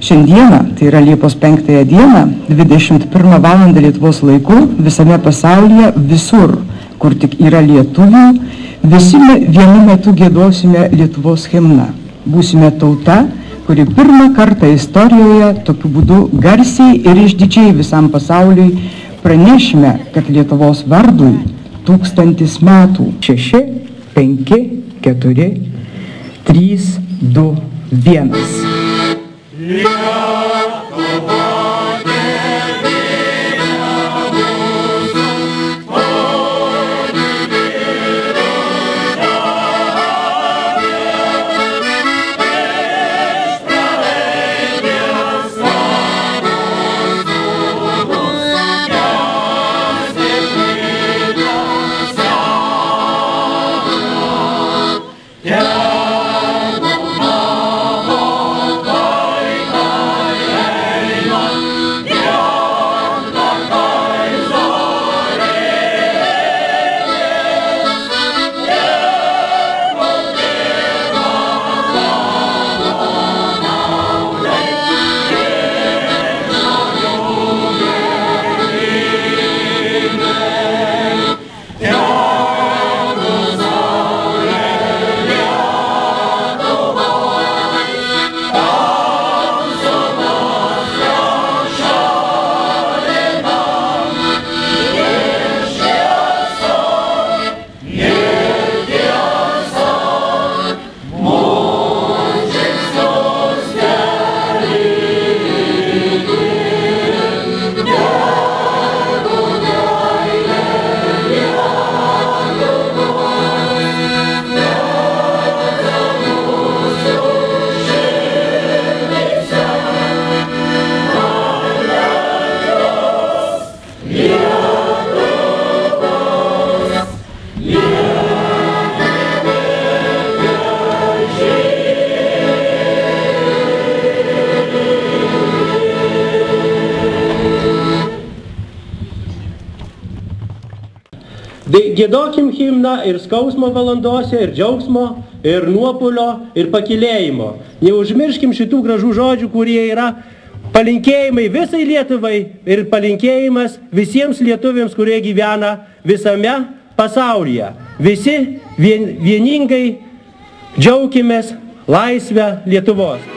Šiandieną, tai yra Liepos 5 dieną, 21 val. Lietuvos laiku, visame pasaulyje, visur, kur tik yra lietuvių, visi vienu metu giedosime Lietuvos himną. Būsime tauta, kuri pirmą kartą istorijoje tokiu būdu garsiai ir išdidžiai visam pasauliui pranešime, kad Lietuvos vardui 1000 metų. 6, 5, 4, 3, 2, 1. Giedokim himną ir skausmo valandose, ir džiaugsmo, ir nuopuolio, ir pakylėjimo. Neužmirškim šitų gražų žodžių, kurie yra palinkėjimai visai Lietuvai ir palinkėjimas visiems lietuviams, kurie gyvena visame pasaulyje. Visi vieningai džiaukimės laisvę Lietuvos.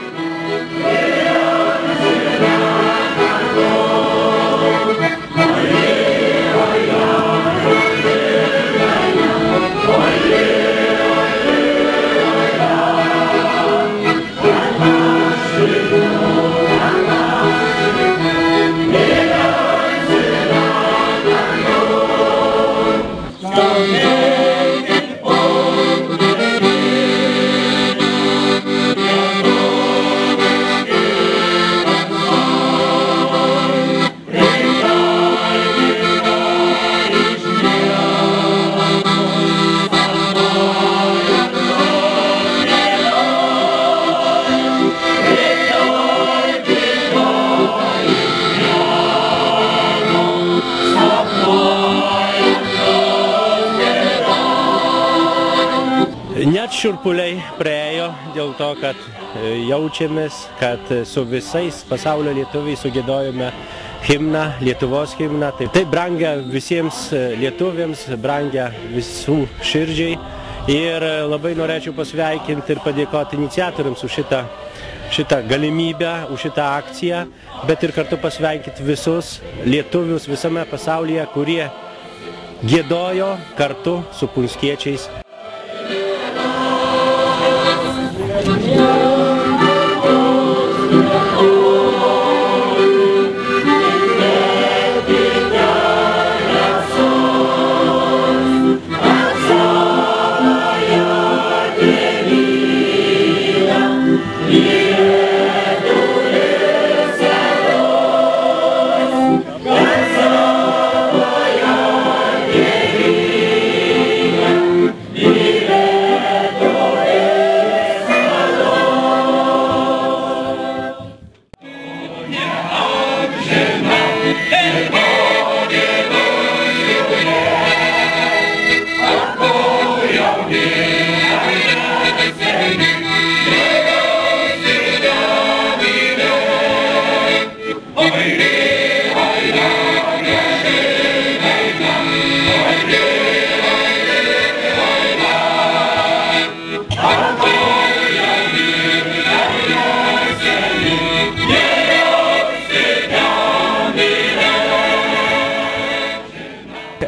Net šiurpuliai praėjo dėl to, kad jaučiamės, kad su visais pasaulio lietuviais sugiedojome himną, Lietuvos himną. Tai brangia visiems lietuviams, brangia visų širdžiai. Ir labai norėčiau pasveikinti ir padėkoti iniciatoriams už šitą galimybę, už šitą akciją, bet ir kartu pasveikinti visus lietuvius visame pasaulyje, kurie giedojo kartu su punskiečiais.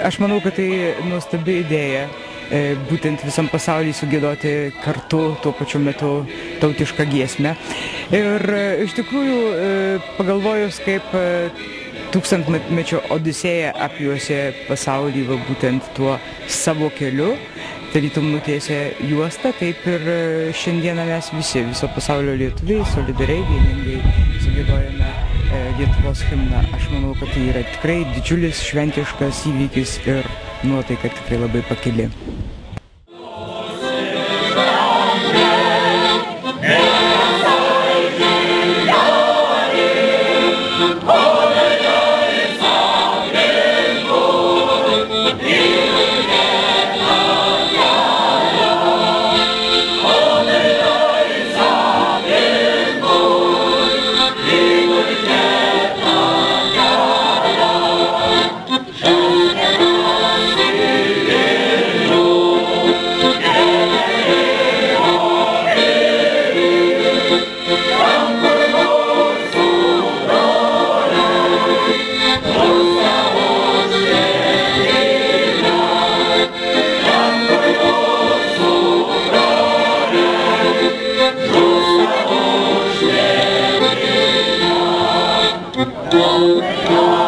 aš manau, kad tai nuostabi idėja. Būtent visam pasaulyje sugiedoti kartu tuo pačiu metu tautišką giesmę. Ir iš tikrųjų pagalvojus, kaip tūkstantmečio Odisėja apjuosė pasaulį būtent tuo savo keliu, tarytum nutiesė juostą, taip ir šiandieną mes viso pasaulio lietuviai solidariai, vieningai sugiedojame Lietuvos himną. Aš manau, kad tai yra tikrai didžiulis šventiškas įvykis ir nuotaika tikrai labai pakili. Oh,